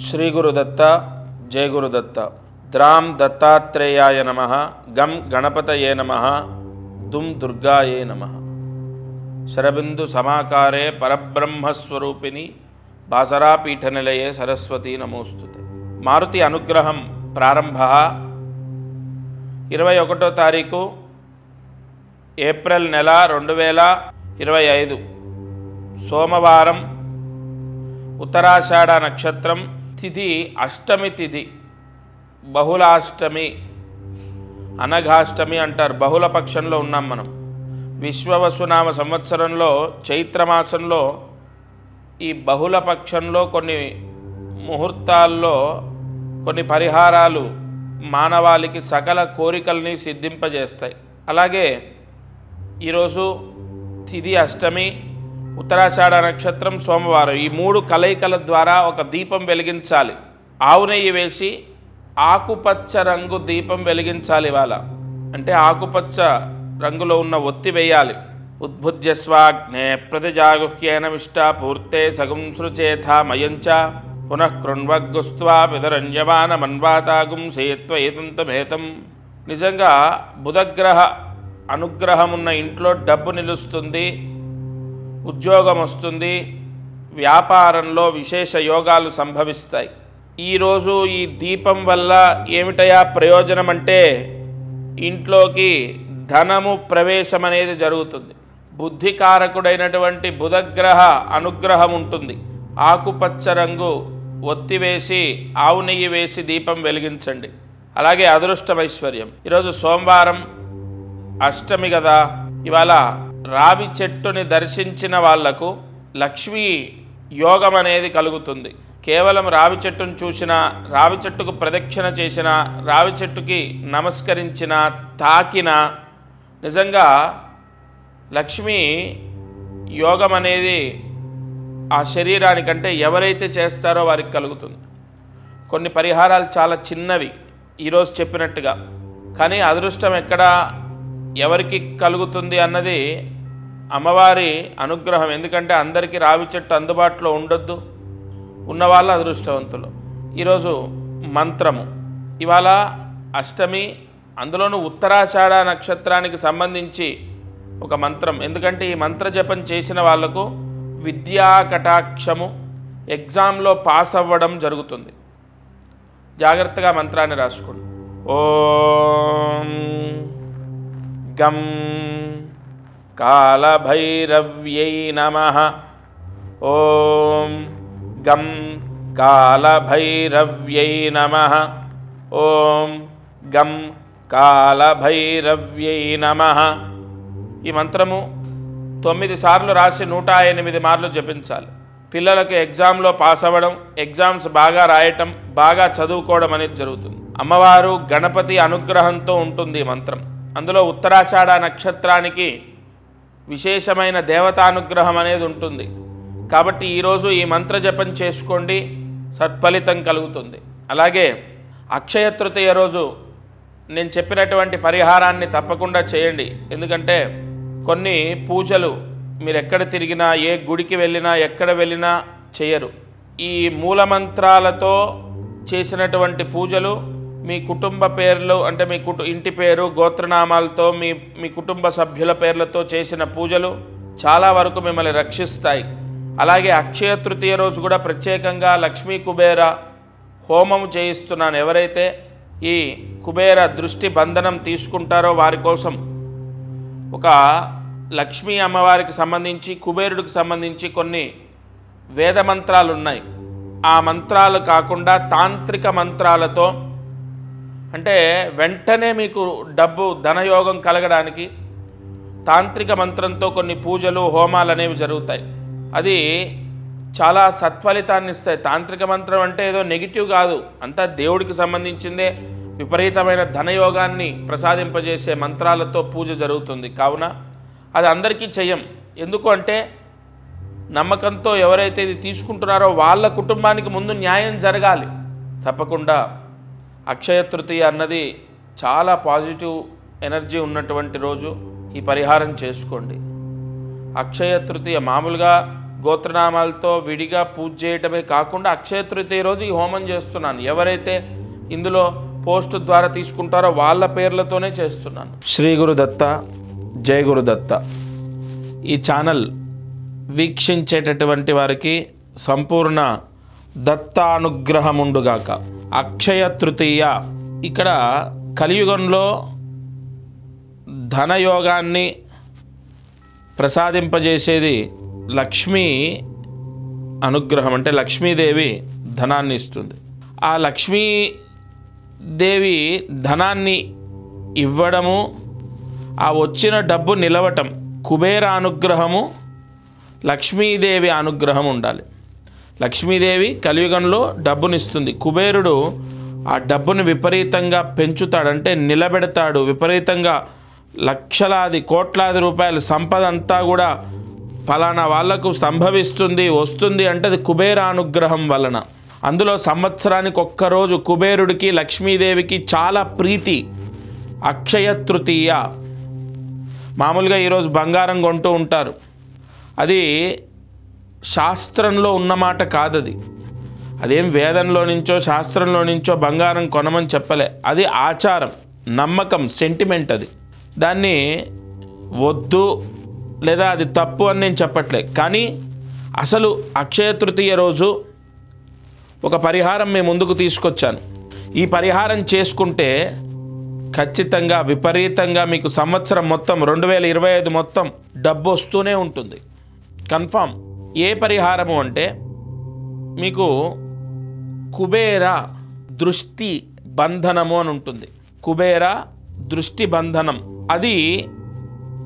श्री गुरुदत्त जय गुरुदत्त द्रां दत्तात्रेयाय नमः गं गणपतये नमः दुं दुर्गाये नमः शरबिंदु समाकारे परब्रह्मस्वरूपिणी बासरापीठनिलये सरस्वती नमोस्तुते। मारुति अनुग्रहं प्रारंभः 21వ తారీఖు ఏప్రిల్ నెల 2025 సోమవారం ఉత్తరాషాఢ నక్షత్రం తిథి అష్టమి తిథి బహుళాష్టమి అనఘాష్టమి అంటారు। బహుళ పక్షంలో ఉన్నాం మనం। విశ్వవసునామ సంవత్సరంలో చైత్రమాసంలో ఈ బహుళ పక్షంలో కొన్ని ముహూర్తాల్లో కొన్ని పరిహారాలు మానవాళికి సకల కోరికల్ని సిద్ధింపజేస్తాయి। అలాగే ఈరోజు తిథి అష్టమి, ఉత్తరాషాఢ నక్షత్రం, సోమవారం, ఈ మూడు కలయికల ద్వారా ఒక దీపం వెలిగించాలి। ఆవు నెయ్యి వేసి ఆకుపచ్చ రంగు దీపం వెలిగించాలి। ఇవాళ అంటే ఆకుపచ్చ రంగులో ఉన్న ఒత్తి వేయాలి। ఉద్భుజ్య స్వాగ్నే ప్రతిజాగుహ్యేన విష్ట పూర్తే సగుం సృచేథ మయంచ పునః కృణ్వగ్గుస్త్వా పితరంజమాన మన్వాతాగుం సేత్వయేతంతమేతం। నిజంగా బుధగ్రహ అనుగ్రహం ఉన్న ఇంట్లో డబ్బు నిలుస్తుంది, ఉద్యోగం వస్తుంది, వ్యాపారంలో విశేష యోగాలు సంభవిస్తాయి। ఈరోజు ఈ దీపం వల్ల ఏమిటయా ప్రయోజనం అంటే ఇంట్లోకి ధనము ప్రవేశం అనేది జరుగుతుంది। బుద్ధికారకుడైనటువంటి బుధగ్రహ అనుగ్రహం ఉంటుంది। ఆకుపచ్చ రంగు ఒత్తి వేసి ఆవు నెయ్యి వేసి దీపం వెలిగించండి। అలాగే అదృష్టమైశ్వర్యం। ఈరోజు సోమవారం అష్టమి కదా, ఇవాళ రావి చెట్టుని దర్శించిన వాళ్లకు లక్ష్మీ యోగం అనేది కలుగుతుంది। కేవలం రావి చెట్టును చూసినా, రావి చెట్టుకు ప్రదక్షిణ చేసిన, రావి చెట్టుకి నమస్కరించిన, తాకిన నిజంగా లక్ష్మీ యోగం అనేది ఆ శరీరానికంటే ఎవరైతే చేస్తారో వారికి కలుగుతుంది। కొన్ని పరిహారాలు చాలా చిన్నవి ఈరోజు చెప్పినట్టుగా, కానీ అదృష్టం ఎక్కడ ఎవరికి కలుగుతుంది అన్నది అమ్మవారి అనుగ్రహం। ఎందుకంటే అందరికీ రావి చెట్టు అందుబాటులో ఉండొద్దు, ఉన్నవాళ్ళు అదృష్టవంతులు। ఈరోజు మంత్రము, ఇవాళ అష్టమి, అందులోనూ ఉత్తరాషాఢ నక్షత్రానికి సంబంధించి ఒక మంత్రం। ఎందుకంటే ఈ మంత్ర జపం చేసిన వాళ్లకు విద్యా కటాక్షము, ఎగ్జామ్లో పాస్ అవ్వడం జరుగుతుంది। జాగ్రత్తగా మంత్రాన్ని రాసుకోండి। ఓం గం కాలభైరవ్యై నమః। ఓం గం కాలభైరవ్యై నమః। ఓం గం కాలభైరవ్యై నమః। ఈ మంత్రము 9 సార్లు రాసి 108 మార్లు జపించాలి। పిల్లలకు ఎగ్జామ్లో పాస్ అవ్వడం, ఎగ్జామ్స్ బాగా రాయటం, బాగా చదువుకోవడం అనేది జరుగుతుంది। అమ్మవారు గణపతి అనుగ్రహంతో ఉంటుంది ఈ మంత్రం। అందులో ఉత్తరాషాఢ నక్షత్రానికి విశేషమైన దేవతానుగ్రహం అనేది ఉంటుంది కాబట్టి ఈరోజు ఈ మంత్ర జపం చేసుకోండి, సత్ఫలితం కలుగుతుంది। అలాగే అక్షయ తృతీయ రోజు నేను చెప్పినటువంటి పరిహారాన్ని తప్పకుండా చేయండి। ఎందుకంటే కొన్ని పూజలు మీరు ఎక్కడ తిరిగినా, ఏ గుడికి వెళ్ళినా, ఎక్కడ వెళ్ళినా చేయరు। ఈ మూలమంత్రాలతో చేసినటువంటి పూజలు మీ కుటుంబ పేర్లు అంటే మీ ఇంటి పేరు, గోత్రనామాలతో మీ కుటుంబ సభ్యుల పేర్లతో చేసిన పూజలు చాలా వరకు మిమ్మల్ని రక్షిస్తాయి। అలాగే అక్షయ తృతీయ రోజు కూడా ప్రత్యేకంగా లక్ష్మీ కుబేర హోమం చేయిస్తున్నాను। ఎవరైతే ఈ కుబేర దృష్టి బంధనం తీసుకుంటారో వారి కోసం ఒక లక్ష్మీ అమ్మవారికి సంబంధించి, కుబేరుడికి సంబంధించి కొన్ని వేద మంత్రాలు ఉన్నాయి। ఆ మంత్రాలు కాకుండా తాంత్రిక మంత్రాలతో, అంటే వెంటనే మీకు డబ్బు ధనయోగం కలగడానికి తాంత్రిక మంత్రంతో కొన్ని పూజలు, హోమాలు అనేవి జరుగుతాయి। అది చాలా సత్ఫలితాన్ని ఇస్తాయి। తాంత్రిక మంత్రం అంటే ఏదో నెగిటివ్ కాదు, అంతా దేవుడికి సంబంధించిందే। విపరీతమైన ధనయోగాన్ని ప్రసాదింపజేసే మంత్రాలతో పూజ జరుగుతుంది। కావున అది అందరికీ చెయ్యం। ఎందుకు అంటే నమ్మకంతో ఎవరైతే ఇది తీసుకుంటున్నారో వాళ్ళ కుటుంబానికి ముందు న్యాయం జరగాలి। తప్పకుండా అక్షయ తృతీయ అన్నది చాలా పాజిటివ్ ఎనర్జీ ఉన్నటువంటి రోజు। ఈ పరిహారం చేసుకోండి। అక్షయ తృతీయ మామూలుగా గోత్రనామాలతో విడిగా పూజ చేయటమే కాకుండా అక్షయ తృతీయ రోజు ఈ హోమం చేస్తున్నాను. ఎవరైతే ఇందులో పోస్ట్ ద్వారా తీసుకుంటారో వాళ్ళ పేర్లతోనే చేస్తున్నాను. శ్రీ గురుదత్త, జై గురుదత్త. ఈ ఛానల్ వీక్షించేటటువంటి వారికి సంపూర్ణ దత్తానుగ్రహం ఉండుగాక. అక్షయ తృతీయ ఇక్కడ కలియుగంలో ధనయోగాన్ని ప్రసాదింపజేసేది లక్ష్మీ అనుగ్రహం. అంటే లక్ష్మీదేవి ధనాన్ని ఇస్తుంది. ఆ లక్ష్మీదేవి ధనాన్ని ఇవ్వడము, ఆ వచ్చిన డబ్బు నిలవటం, కుబేర అనుగ్రహము, లక్ష్మీదేవి అనుగ్రహం ఉండాలి. లక్ష్మీదేవి కలియుగంలో డబ్బునిస్తుంది. కుబేరుడు ఆ డబ్బుని విపరీతంగా పెంచుతాడు, అంటే నిలబెడతాడు. విపరీతంగా లక్షలాది కోట్లాది రూపాయల సంపద అంతా కూడా ఫలానా వాళ్లకు సంభవిస్తుంది, వస్తుంది అంటే అది కుబేర అనుగ్రహం వలన. అందులో సంవత్సరానికి ఒక్కరోజు కుబేరుడికి లక్ష్మీదేవికి చాలా ప్రీతి, అక్షయ తృతీయ. మామూలుగా ఈరోజు బంగారం కొంటూ ఉంటారు, అది శాస్త్రంలో ఉన్నమాట కాదది. అదేం వేదంలో నుంచో శాస్త్రంలో నుంచో బంగారం కొనమని చెప్పలే. అది ఆచారం, నమ్మకం, సెంటిమెంట్. అది దాన్ని వద్దు లేదా అది తప్పు అని నేను చెప్పట్లే. కానీ అసలు అక్షయ తృతీయ రోజు ఒక పరిహారం మేము ముందుకు తీసుకొచ్చాను. ఈ పరిహారం చేసుకుంటే ఖచ్చితంగా విపరీతంగా మీకు సంవత్సరం మొత్తం 2025 మొత్తం డబ్బు వస్తూనే ఉంటుంది, కన్ఫామ్. ఏ పరిహారము అంటే మీకు కుబేర దృష్టి బంధనము అని ఉంటుంది. కుబేర దృష్టి బంధనం, అది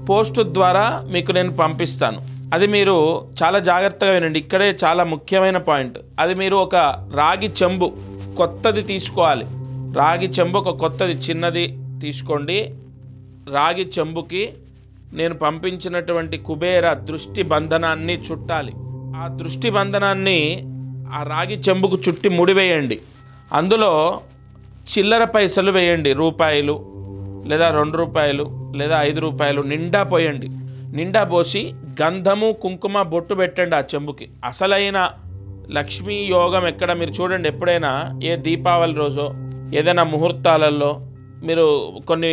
పోస్ట్ ద్వారా మీకు నేను పంపిస్తాను. అది మీరు చాలా జాగ్రత్తగా వినండి, ఇక్కడే చాలా ముఖ్యమైన పాయింట్. అది మీరు ఒక రాగి చెంబు కొత్తది తీసుకోవాలి. రాగి చెంబు ఒక కొత్తది చిన్నది తీసుకోండి. రాగి చెంబుకి నేను పంపించినటువంటి కుబేర దృష్టి బంధనాన్ని చుట్టాలి. ఆ దృష్టి బంధనాన్ని ఆ రాగి చెంబుకు చుట్టి ముడివేయండి. అందులో చిల్లర పైసలు వేయండి, రూపాయలు లేదా 2 రూపాయలు లేదా 5 రూపాయలు నిండా పోయండి. నిండా పోసి గంధము కుంకుమ బొట్టు పెట్టండి ఆ చెంబుకి. అసలైన లక్ష్మీ యోగం ఎక్కడ మీరు చూడండి. ఎప్పుడైనా ఏ దీపావళి రోజో ఏదైనా ముహూర్తాలలో మీరు కొన్ని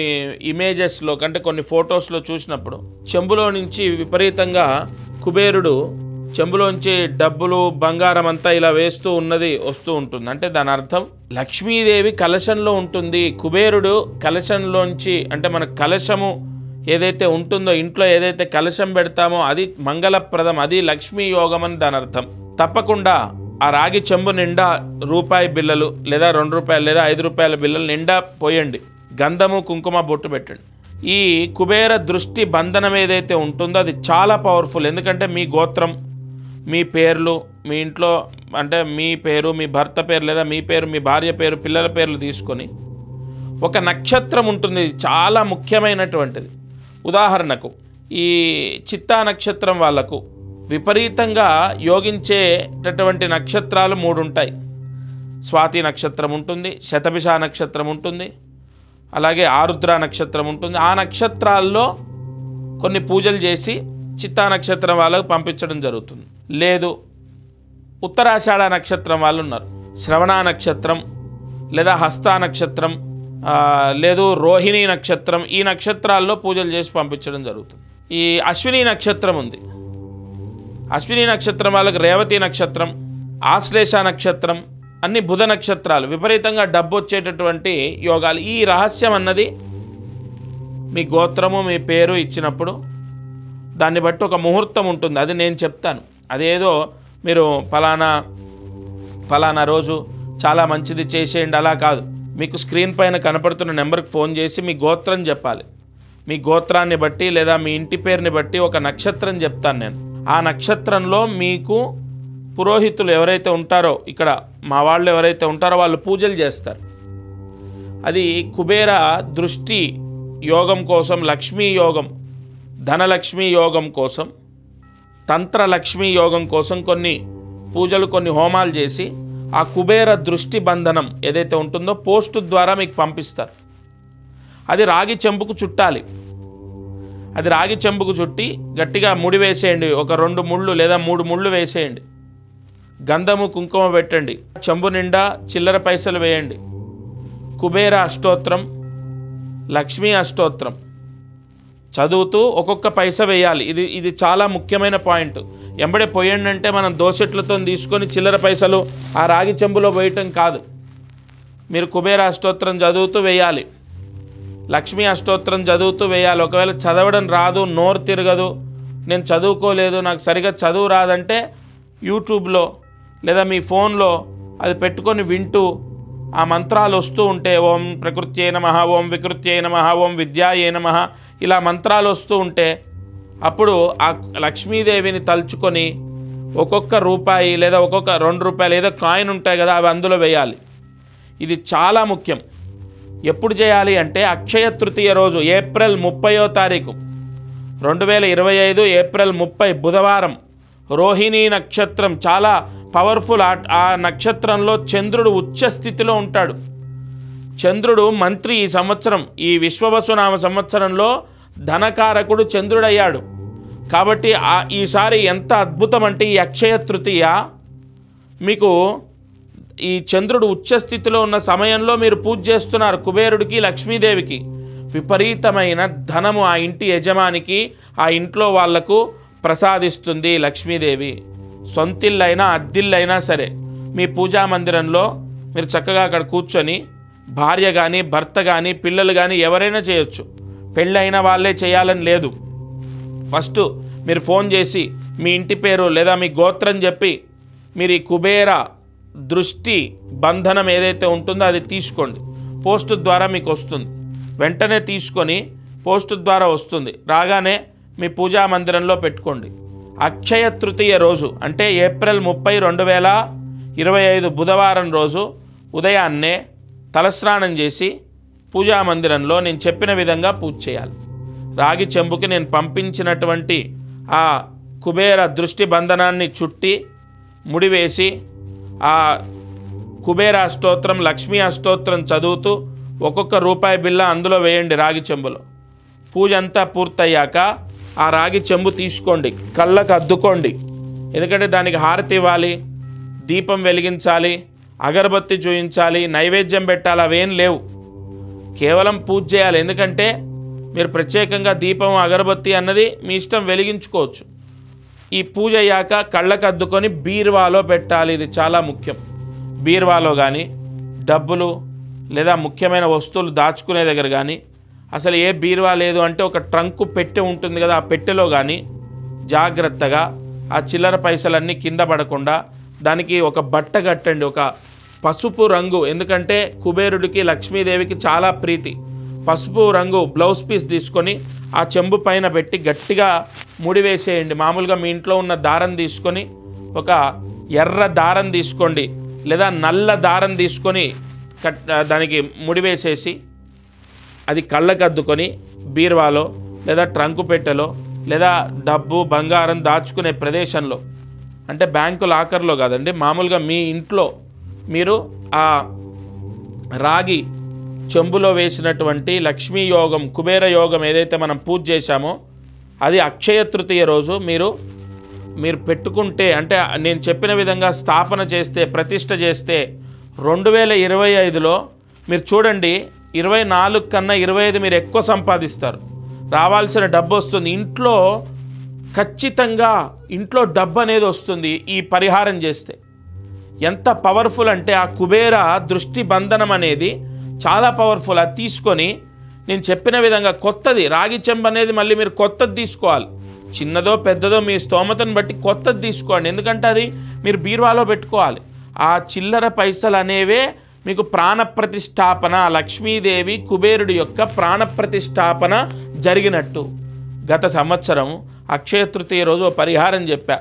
ఇమేజెస్లో కంటే కొన్ని ఫొటోస్లో చూసినప్పుడు చెంబులో నుంచి విపరీతంగా కుబేరుడు చెంబులోంచి డబ్బులు బంగారం అంతా ఇలా వేస్తూ ఉన్నది వస్తూ ఉంటుంది. అంటే దాని అర్థం లక్ష్మీదేవి కలశంలో ఉంటుంది. కుబేరుడు కలశంలోంచి, అంటే మన కలశము ఏదైతే ఉంటుందో ఇంట్లో ఏదైతే కలశం పెడతామో అది మంగళప్రదం, అది లక్ష్మీ యోగం అని దాని అర్థం. తప్పకుండా ఆ రాగి చెంబు నిండా రూపాయి బిళ్ళలు లేదా 2 రూపాయలు లేదా 5 రూపాయల బిళ్ళలు నిండా పోయండి. గంధము కుంకుమ బొట్టు పెట్టండి. ఈ కుబేర దృష్టి బంధనం ఏదైతే ఉంటుందో అది చాలా పవర్ఫుల్. ఎందుకంటే మీ గోత్రం, మీ పేర్లు, మీ ఇంట్లో అంటే మీ పేరు, మీ భర్త పేరు లేదా మీ పేరు, మీ భార్య పేరు, పిల్లల పేర్లు తీసుకొని ఒక నక్షత్రం ఉంటుంది, చాలా ముఖ్యమైనటువంటిది. ఉదాహరణకు ఈ చిత్తా నక్షత్రం వాళ్ళకు విపరీతంగా యోగించేటటువంటి నక్షత్రాలు 3 ఉంటాయి. స్వాతి నక్షత్రం ఉంటుంది, శతభిష నక్షత్రం ఉంటుంది, అలాగే ఆరుద్ర నక్షత్రం ఉంటుంది. ఆ నక్షత్రాల్లో కొన్ని పూజలు చేసి చిత్తా నక్షత్రం వాళ్ళకు పంపించడం జరుగుతుంది. లేదు ఉత్తరాషాఢ నక్షత్రం వాళ్ళు ఉన్నారు, శ్రవణ నక్షత్రం లేదా హస్త నక్షత్రం, లేదు రోహిణి నక్షత్రం, ఈ నక్షత్రాల్లో పూజలు చేసి పంపించడం జరుగుతుంది. ఈ అశ్విని నక్షత్రం ఉంది, అశ్విని నక్షత్రం వాళ్ళకి రేవతి నక్షత్రం, ఆశ్లేష నక్షత్రం, అన్ని బుధ నక్షత్రాలు, విపరీతంగా డబ్బు వచ్చేటటువంటి యోగాలు. ఈ రహస్యం అన్నది మీ గోత్రము మీ పేరు ఇచ్చినప్పుడు దాన్ని బట్టి ఒక ముహూర్తం ఉంటుంది, అది నేను చెప్తాను. అదేదో మీరు ఫలానా రోజు చాలా మంచిది చేసేయండి అలా కాదు. మీకు స్క్రీన్ పైన కనపడుతున్న నెంబర్కి ఫోన్ చేసి మీ గోత్రం చెప్పాలి. మీ గోత్రాన్ని బట్టి లేదా మీ ఇంటి పేరుని బట్టి ఒక నక్షత్రం చెప్తాను నేను. ఆ నక్షత్రంలో మీకు పురోహితులు ఎవరైతే ఉంటారో, ఇక్కడ మా వాళ్ళు ఎవరైతే ఉంటారో వాళ్ళు పూజలు చేస్తారు. అది కుబేర దృష్టి యోగం కోసం, లక్ష్మీ యోగం, ధనలక్ష్మీ యోగం కోసం, తంత్రలక్ష్మీ యోగం కోసం కొన్ని పూజలు, కొన్ని హోమాలు చేసి ఆ కుబేర దృష్టి బంధనం ఏదైతే ఉంటుందో పోస్టు ద్వారా మీకు పంపిస్తారు. అది రాగి చెంబుకు చుట్టాలి. అది రాగి చెంబుకు చుట్టి గట్టిగా ముడి వేసేయండి. ఒక 2 ముళ్ళు లేదా 3 ముళ్ళు వేసేయండి. గంధము కుంకుమ పెట్టండి. చెంబు నిండా చిల్లర పైసలు వేయండి. కుబేర అష్టోత్రం, లక్ష్మీ అష్టోత్రం చదువుతూ ఒక్కొక్క పైస వేయాలి. ఇది చాలా ముఖ్యమైన పాయింట్. ఎంబడే పోయండి అంటే మనం దోసెట్లతో తీసుకొని చిల్లర పైసలు ఆ రాగి చెంబులో వేయటం కాదు. మీరు కుబేర అష్టోత్రం చదువుతూ వేయాలి. లక్ష్మీ అష్టోత్రం చదువుతూ వేయాలి. ఒకవేళ చదవడం రాదు, నోరు తిరగదు, నేను చదువుకోలేదు, నాకు సరిగా చదువు రాదంటే యూట్యూబ్లో లేదా మీ ఫోన్లో అది పెట్టుకొని వింటూ ఆ మంత్రాలు వస్తూ ఉంటే ఓం ప్రకృత్యై నమః, ఓం వికృత్యై నమః, ఓం విద్యాయై నమః ఇలా మంత్రాలు వస్తూ ఉంటే అప్పుడు ఆ లక్ష్మీదేవిని తలుచుకొని ఒక్కొక్క రూపాయి లేదా ఒక్కొక్క 2 రూపాయలు ఏదో కాయిన్ ఉంటాయి కదా, అవి అందులో వేయాలి. ఇది చాలా ముఖ్యం. ఎప్పుడు చేయాలి అంటే అక్షయ తృతీయ రోజు ఏప్రిల్ 30వ తారీఖు 2025 ఏప్రిల్ 30 బుధవారం, రోహిణీ నక్షత్రం చాలా పవర్ఫుల్. ఆ నక్షత్రంలో చంద్రుడు ఉచ్చ స్థితిలో ఉంటాడు. చంద్రుడు మంత్రి ఈ సంవత్సరం, ఈ విశ్వవసునామ సంవత్సరంలో ధనకారకుడు చంద్రుడయ్యాడు. కాబట్టి ఈసారి ఎంత అద్భుతం అంటే ఈ అక్షయ తృతీయ మీకు ఈ చంద్రుడు ఉచ్చస్థితిలో ఉన్న సమయంలో మీరు పూజ చేస్తున్నారు. కుబేరుడికి, లక్ష్మీదేవికి విపరీతమైన ధనము ఆ ఇంటి యజమానికి, ఆ ఇంట్లో వాళ్లకు ప్రసాదిస్తుంది లక్ష్మీదేవి. సొంతిల్లైనా అద్దిల్లైనా సరే మీ పూజా మందిరంలో మీరు చక్కగా అక్కడ కూర్చొని భార్య కానీ, భర్త కానీ, పిల్లలు కానీ ఎవరైనా చేయొచ్చు. పెళ్ళైన వాళ్ళే చేయాలని లేదు. ఫస్ట్ మీరు ఫోన్ చేసి మీ ఇంటి పేరు లేదా మీ గోత్రం చెప్పి మీరు ఈ కుబేర దృష్టి బంధనం ఏదైతే ఉంటుందో అది తీసుకోండి. పోస్టు ద్వారా మీకు వస్తుంది. వెంటనే తీసుకొని పోస్టు ద్వారా వస్తుంది. రాగానే మీ పూజా మందిరంలో పెట్టుకోండి. అక్షయ తృతీయ రోజు అంటే ఏప్రిల్ 30, 2025 బుధవారం రోజు ఉదయాన్నే తలస్నానం చేసి పూజా మందిరంలో నేను చెప్పిన విధంగా పూజ చేయాలి. రాగి చెంబుకి నేను పంపించినటువంటి ఆ కుబేర దృష్టి బంధనాన్ని చుట్టి ముడివేసి ఆ కుబేర అష్టోత్రం, లక్ష్మీ అష్టోత్రం చదువుతూ ఒక్కొక్క రూపాయి బిళ్ళ అందులో వేయండి రాగి చెంబులో. పూజ అంతా పూర్తయ్యాక ఆ రాగి చెంబు తీసుకోండి, కళ్ళకు అద్దుకోండి. ఎందుకంటే దానికి హారతి ఇవ్వాలి, దీపం వెలిగించాలి, అగరబత్తి చూయించాలి, నైవేద్యం పెట్టాలి, అవేం లేవు. కేవలం పూజ చేయాలి. ఎందుకంటే మీరు ప్రత్యేకంగా దీపం, అగరబత్తి అన్నది మీ ఇష్టం వెలిగించుకోవచ్చు. ఈ పూజ అయ్యాక కళ్ళకు అద్దుకొని బీరువాలో పెట్టాలి. ఇది చాలా ముఖ్యం. బీరువాలో కానీ, డబ్బులు లేదా ముఖ్యమైన వస్తువులు దాచుకునే దగ్గర కానీ, అసలు ఏ బీరువా లేదు అంటే ఒక ట్రంకు పెట్టె ఉంటుంది కదా, ఆ పెట్టెలో కానీ జాగ్రత్తగా ఆ చిల్లర పైసలన్నీ కింద పడకుండా దానికి ఒక బట్ట కట్టండి, ఒక పసుపు రంగు. ఎందుకంటే కుబేరుడికి, లక్ష్మీదేవికి చాలా ప్రీతి. పసుపు రంగు బ్లౌజ్ పీస్ తీసుకొని ఆ చెంబు పైన పెట్టి గట్టిగా ముడివేసేయండి. మామూలుగా మీ ఇంట్లో ఉన్న దారం తీసుకొని ఒక ఎర్ర దారం తీసుకోండి లేదా నల్ల దారం తీసుకొని దానికి ముడివేసేసి అది కళ్ళకద్దుకొని బీరువాలో లేదా ట్రంకు పెట్టెలో లేదా డబ్బు, బంగారం దాచుకునే ప్రదేశంలో, అంటే బ్యాంకు లాకర్లో కాదండి, మామూలుగా మీ ఇంట్లో మీరు ఆ రాగి చెంబులో వేసినటువంటి లక్ష్మీ యోగం, కుబేర యోగం ఏదైతే మనం పూజ చేశామో అది అక్షయ తృతీయ రోజు మీరు పెట్టుకుంటే, అంటే నేను చెప్పిన విధంగా స్థాపన చేస్తే, ప్రతిష్ఠ చేస్తే 2025లో మీరు చూడండి 24 కన్నా 25 మీరు ఎక్కువ సంపాదిస్తారు. రావాల్సిన డబ్బు వస్తుంది. ఇంట్లో ఖచ్చితంగా ఇంట్లో డబ్బు అనేది వస్తుంది ఈ పరిహారం చేస్తే. ఎంత పవర్ఫుల్ అంటే ఆ కుబేర దృష్టి బంధనం అనేది చాలా పవర్ఫుల్. అది తీసుకొని నేను చెప్పిన విధంగా కొత్తది రాగి చెంబు అనేది మళ్ళీ మీరు కొత్తది తీసుకోవాలి. చిన్నదో పెద్దదో మీ స్తోమతను బట్టి కొత్తది తీసుకోండి. ఎందుకంటే అది మీరు బీరువాలో పెట్టుకోవాలి. ఆ చిల్లర పైసలు అనేవే మీకు ప్రాణప్రతిష్ఠాపన, లక్ష్మీదేవి కుబేరుడి యొక్క ప్రాణప్రతిష్ఠాపన జరిగినట్టు. గత సంవత్సరం అక్షయ తృతీయ రోజు పరిహారం చెప్పా.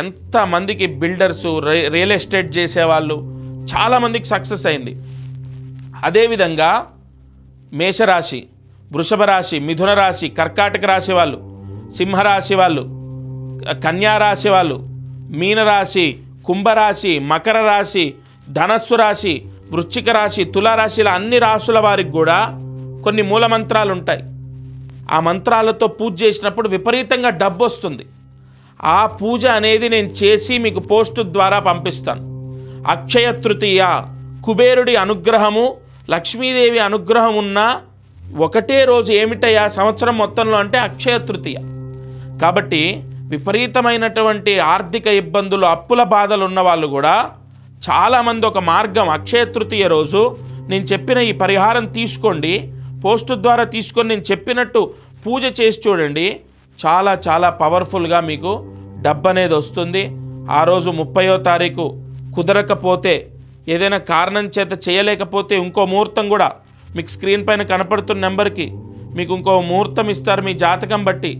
ఎంతమందికి బిల్డర్సు, రియల్ ఎస్టేట్ చేసేవాళ్ళు చాలామందికి సక్సెస్ అయింది. అదేవిధంగా మేషరాశి, వృషభ రాశి, మిథున రాశి, కర్కాటక రాశి వాళ్ళు, సింహరాశి వాళ్ళు, కన్యారాశి వాళ్ళు, మీనరాశి, కుంభరాశి, మకర రాశి, ధనస్సు రాశి, వృశ్చిక రాశి, తులారాశిల అన్ని రాశుల వారికి కూడా కొన్ని మూలమంత్రాలు ఉంటాయి. ఆ మంత్రాలతో పూజ చేసినప్పుడు విపరీతంగా డబ్బు వస్తుంది. ఆ పూజ అనేది నేను చేసి మీకు పోస్టు ద్వారా పంపిస్తాను. అక్షయ తృతీయ కుబేరుడి అనుగ్రహము, లక్ష్మీదేవి అనుగ్రహం ఉన్న ఒకటే రోజు ఏమిటయ్యా సంవత్సరం మొత్తంలో అంటే అక్షయ తృతీయ. కాబట్టి విపరీతమైనటువంటి ఆర్థిక ఇబ్బందులు, అప్పుల బాధలు ఉన్న వాళ్ళు కూడా చాలామంది ఒక మార్గం, అక్షయ తృతీయ రోజు నేను చెప్పిన ఈ పరిహారం తీసుకోండి, పోస్టు ద్వారా తీసుకొని నేను చెప్పినట్టు పూజ చేసి చూడండి. చాలా చాలా పవర్ఫుల్గా మీకు డబ్బు అనేది వస్తుంది. ఆ రోజు 30వ తారీఖు కుదరకపోతే, ఏదైనా కారణం చేత చేయలేకపోతే ఇంకో ముహూర్తం కూడా మీకు స్క్రీన్ పైన కనపడుతున్న నెంబర్కి మీకు ఇంకో ముహూర్తం ఇస్తారు మీ జాతకం బట్టి.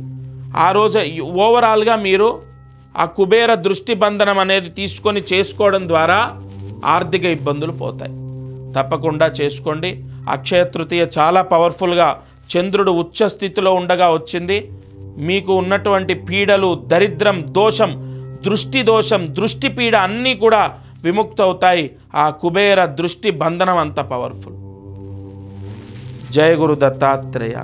ఆ రోజు ఓవరాల్గా మీరు ఆ కుబేర దృష్టి బంధనం అనేది తీసుకొని చేసుకోవడం ద్వారా ఆర్థిక ఇబ్బందులు పోతాయి. తప్పకుండా చేసుకోండి. అక్షయ తృతీయ చాలా పవర్ఫుల్గా చంద్రుడు ఉచ్చ స్థితిలో ఉండగా వచ్చింది. మీకు ఉన్నటువంటి పీడలు, దరిద్రం, దోషం, దృష్టి దోషం, దృష్టి పీడ అన్నీ కూడా విముక్తవుతాయి. ఆ కుబేర దృష్టి బంధనం అంత పవర్ఫుల్. జయ గురు దత్తాత్రేయ.